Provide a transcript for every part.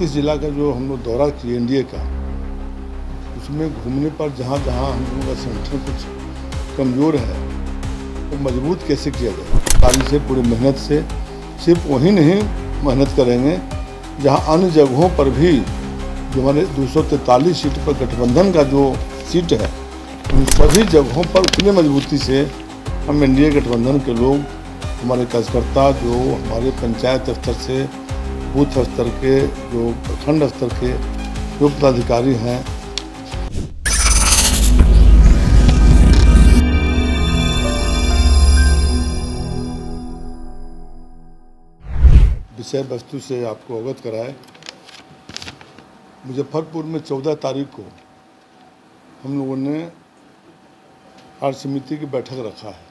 32 जिला का जो हम लोग दौरा किए एनडीए का, उसमें घूमने पर जहाँ जहाँ हम लोगों का संगठन कुछ कमज़ोर है तो मजबूत कैसे किया जाए, ताली से पूरी मेहनत से सिर्फ वहीं नहीं मेहनत करेंगे जहाँ अन्य जगहों पर भी जो हमारे 243 सीट पर गठबंधन का जो सीट है उन सभी जगहों पर उतनी मजबूती से हम एनडीए गठबंधन के लोग, हमारे कार्यकर्ता जो हमारे पंचायत स्तर से बूथ स्तर के, जो प्रखंड स्तर के जो पदाधिकारी हैं, विषय वस्तु से आपको अवगत कराए। मुजफ्फरपुर में 14 तारीख को हम लोगों ने कार्य समिति की बैठक रखा है।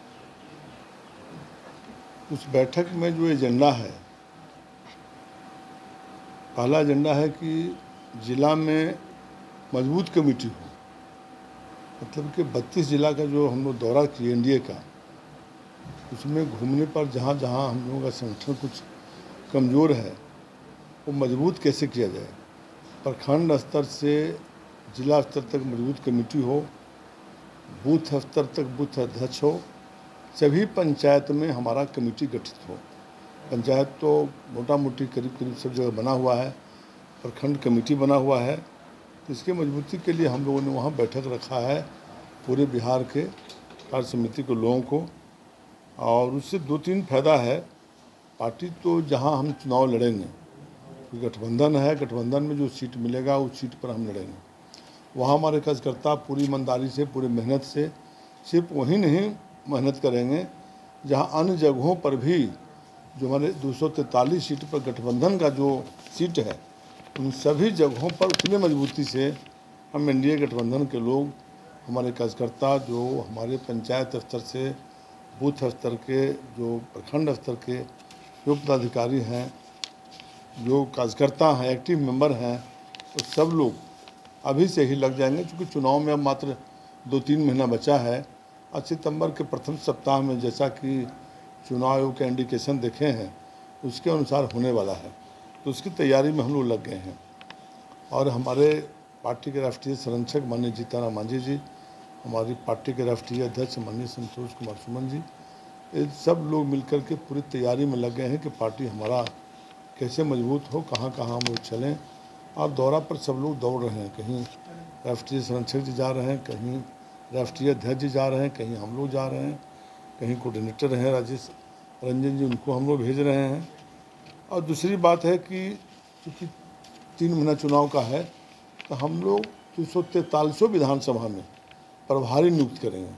उस बैठक में जो एजेंडा है, पहला एजेंडा है कि ज़िला में मजबूत कमेटी हो, मतलब कि 32 जिला का जो हम लोग दौरा किए एनडीए का, उसमें घूमने पर जहाँ जहाँ हम लोगों का संगठन कुछ कमज़ोर है वो मजबूत कैसे किया जाए। प्रखंड स्तर से जिला स्तर तक मजबूत कमेटी हो, बूथ स्तर तक बूथ अध्यक्ष हो, सभी पंचायत में हमारा कमेटी गठित हो। पंचायत तो मोटा मोटी करीब करीब सब जगह बना हुआ है, प्रखंड कमेटी बना हुआ है। तो इसके मजबूती के लिए हम लोगों ने वहाँ बैठक रखा है पूरे बिहार के कार्य समिति के लोगों को, और उससे 2-3 फायदा है। पार्टी तो जहाँ हम चुनाव लड़ेंगे, गठबंधन है, गठबंधन में जो सीट मिलेगा उस सीट पर हम लड़ेंगे। वहाँ हमारे कार्यकर्ता पूरी ईमानदारी से, पूरी मेहनत से सिर्फ वहीं नहीं मेहनत करेंगे जहाँ अन्य जगहों पर भी जो हमारे 243 सीट पर गठबंधन का जो सीट है उन सभी जगहों पर उतनी मजबूती से हम एनडीए गठबंधन के लोग, हमारे कार्यकर्ता जो हमारे पंचायत स्तर से बूथ स्तर के, जो प्रखंड स्तर के जो पदाधिकारी हैं, जो कार्यकर्ता हैं, एक्टिव मेंबर हैं, तो सब लोग अभी से ही लग जाएंगे, क्योंकि चुनाव में अब मात्र 2-3 महीना बचा है। और सितंबर के प्रथम सप्ताह में जैसा कि चुनाव आयोग के इंडिकेशन देखे हैं उसके अनुसार होने वाला है, तो उसकी तैयारी में हम लोग लग गए हैं। और हमारे पार्टी के राष्ट्रीय संरक्षक माननीय जीतनराम मांझी जी, हमारी पार्टी के राष्ट्रीय अध्यक्ष माननीय संतोष कुमार सुमन जी, ये सब लोग मिलकर के पूरी तैयारी में लग गए हैं कि पार्टी हमारा कैसे मजबूत हो, कहाँ कहाँ हम लोग चलें। और दौरा पर सब लोग दौड़ रहे हैं, कहीं राष्ट्रीय संरक्षक जी जा रहे हैं, कहीं राष्ट्रीय अध्यक्ष जी जा रहे हैं, कहीं हम लोग जा रहे हैं, कहीं कोऑर्डिनेटर हैं राजेश रंजन जी, उनको हम लोग भेज रहे हैं। और दूसरी बात है कि चूँकि 3 महीना चुनाव का है, तो हम लोग 243 विधानसभा में प्रभारी नियुक्त करेंगे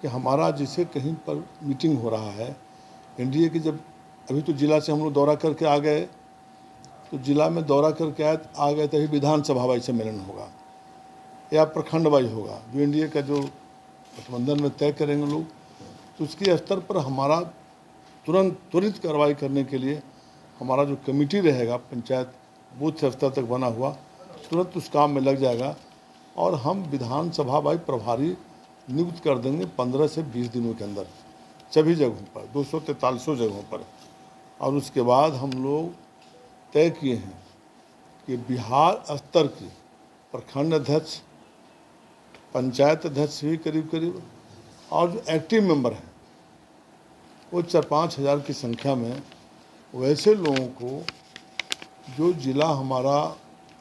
कि हमारा जैसे कहीं पर मीटिंग हो रहा है एनडीए की, जब अभी तो जिला से हम लोग दौरा करके आ गए, तो जिला में दौरा करके आ गए तभी विधानसभा वाइज सम्मेलन होगा या प्रखंड वाइज होगा, जो एनडीए का जो गठबंधन में तय करेंगे लोग। तो उसके स्तर पर हमारा त्वरित कार्रवाई करने के लिए हमारा जो कमेटी रहेगा पंचायत बूथ स्तर तक बना हुआ, तुरंत उस काम में लग जाएगा और हम विधानसभा वाइज प्रभारी नियुक्त कर देंगे 15 से 20 दिनों के अंदर सभी जगहों पर, 243 जगहों पर। और उसके बाद हम लोग तय किए हैं कि बिहार स्तर की प्रखंड अध्यक्ष, पंचायत अध्यक्ष भी करीब करीब, और जो एक्टिव मेंबर हैं वो 4-5 हज़ार की संख्या में, वैसे लोगों को जो ज़िला हमारा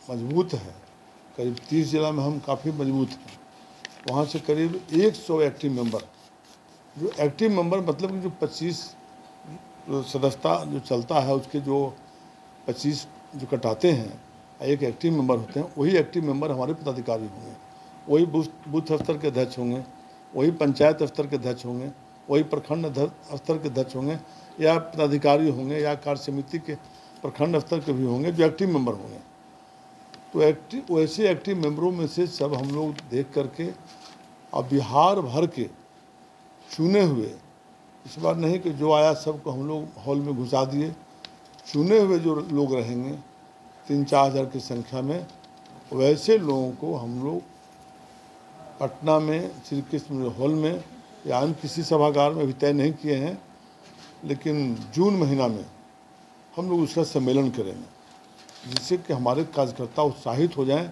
मजबूत है, करीब 30 जिला में हम काफ़ी मजबूत हैं, वहाँ से करीब 100 एक्टिव मेंबर, जो एक्टिव मेंबर मतलब कि जो 25 सदस्यता जो चलता है उसके जो 25 जो कटाते हैं, एक एक्टिव मेंबर होते हैं, वही एक्टिव मेंबर हमारे पदाधिकारी होंगे, वही बूथ स्तर के अध्यक्ष होंगे, वही पंचायत स्तर के अध्यक्ष होंगे, वही प्रखंड स्तर के अध्यक्ष होंगे या पदाधिकारी होंगे या कार्य समिति के प्रखंड स्तर के भी होंगे जो एक्टिव मेंबर होंगे। तो वैसे एक्टिव मेंबरों में से सब हम लोग देख करके और बिहार भर के चुने हुए, इस बार नहीं कि जो आया सबको हम लोग हॉल में घुसा दिए, चुने हुए जो लोग रहेंगे 3-4 हज़ार की संख्या में, वैसे लोगों को हम लोग पटना में श्री कृष्ण हॉल में या अन्य किसी सभागार में अभी तय नहीं किए हैं, लेकिन जून महीना में हम लोग उसका सम्मेलन करेंगे जिससे कि हमारे कार्यकर्ता उत्साहित हो जाएं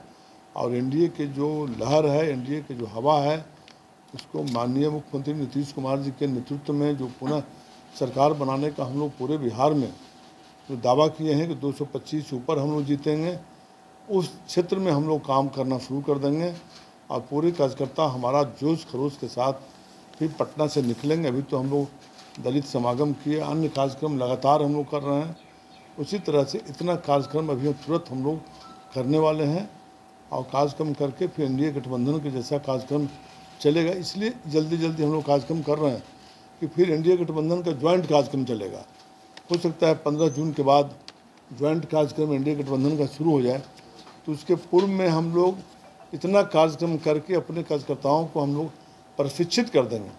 और एनडीए के जो लहर है, एनडीए की जो हवा है, उसको माननीय मुख्यमंत्री नीतीश कुमार जी के नेतृत्व में जो पुनः सरकार बनाने का हम लोग पूरे बिहार में जो दावा किए हैं कि 225 से ऊपर हम लोग जीतेंगे, उस क्षेत्र में हम लोग काम करना शुरू कर देंगे और पूरे कार्यकर्ता हमारा जोश खरोश के साथ फिर पटना से निकलेंगे। अभी तो हम लोग दलित समागम किए, अन्य कार्यक्रम लगातार हम लोग कर रहे हैं। उसी तरह से इतना कार्यक्रम अभी तुरंत हम लोग करने वाले हैं और कार्यक्रम करके फिर एनडीए गठबंधन के जैसा कार्यक्रम चलेगा। इसलिए जल्दी जल्दी हम लोग कार्यक्रम कर रहे हैं कि फिर एनडीए गठबंधन का ज्वाइंट कार्यक्रम चलेगा। हो सकता है 15 जून के बाद ज्वाइंट कार्यक्रम एनडीए गठबंधन का शुरू हो जाए, तो उसके पूर्व में हम लोग इतना कार्यक्रम करके अपने कार्यकर्ताओं को हम लोग प्रशिक्षित कर देंगे।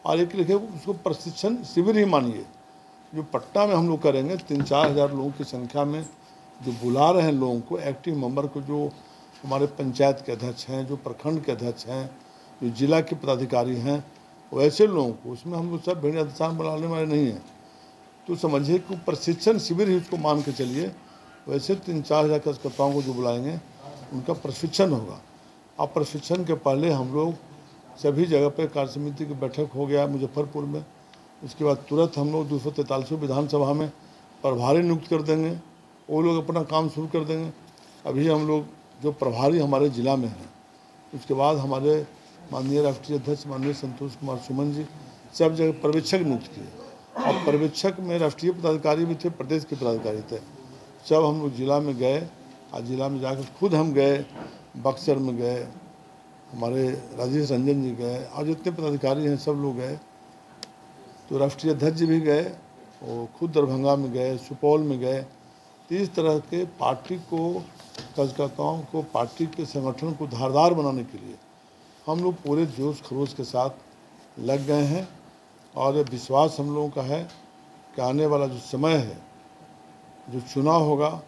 और एक लिखे उसको प्रशिक्षण शिविर ही मानिए, जो पटना में हम लोग करेंगे। 3-4 हज़ार लोगों की संख्या में जो बुला रहे हैं लोगों को, एक्टिव मेंबर को, जो हमारे पंचायत के अध्यक्ष हैं, जो प्रखंड के अध्यक्ष हैं, जो जिला के पदाधिकारी हैं, वैसे लोगों को उसमें हम लोग सब भेड़ इंसान बुलाने वाले नहीं हैं। तो समझिए कि प्रशिक्षण शिविर ही उसको मान के चलिए। वैसे 3-4 हज़ार कार्यकर्ताओं को जो बुलाएंगे उनका प्रशिक्षण होगा। और प्रशिक्षण के पहले हम लोग सभी जगह पर कार्य समिति की बैठक हो गया मुजफ्फरपुर में। उसके बाद तुरंत हम लोग 243 विधानसभा में प्रभारी नियुक्त कर देंगे, वो लोग अपना काम शुरू कर देंगे। अभी हम लोग जो प्रभारी हमारे ज़िला में हैं, उसके बाद हमारे माननीय राष्ट्रीय अध्यक्ष माननीय संतोष कुमार सुमन जी सब जगह पर्यवेक्षक नियुक्त किए। और पर्यवेक्षक में राष्ट्रीय पदाधिकारी भी थे, प्रदेश के पदाधिकारी थे। सब हम लोग जिला में गए और जिला में जाकर खुद हम गए, बक्सर में गए, हमारे राजेश रंजन जी गए और जितने पदाधिकारी हैं सब लोग गए। तो राष्ट्रीय अध्यक्ष जी भी गए, वो खुद दरभंगा में गए, सुपौल में गए। तो इस तरह के पार्टी को, कार्यकर्ताओं को, पार्टी के संगठन को धारदार बनाने के लिए हम लोग पूरे जोश खरोश के साथ लग गए हैं। और ये विश्वास हम लोगों का है कि आने वाला जो समय है, जो चुनाव होगा,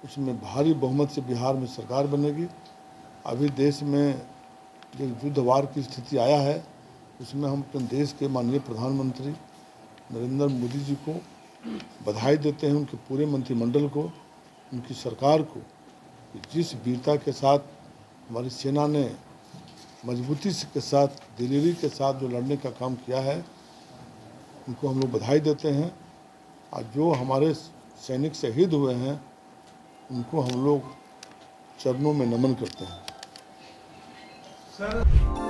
उसमें भारी बहुमत से बिहार में सरकार बनेगी। अभी देश में जो युद्धवार की स्थिति आया है, उसमें हम अपने देश के माननीय प्रधानमंत्री नरेंद्र मोदी जी को बधाई देते हैं, उनके पूरे मंत्रिमंडल को, उनकी सरकार को, कि जिस वीरता के साथ हमारी सेना ने मजबूती के साथ, दिलेरी के साथ जो लड़ने का काम किया है, उनको हम लोग बधाई देते हैं। और जो हमारे सैनिक शहीद हुए हैं, उनको हम लोग चरणों में नमन करते हैं। सर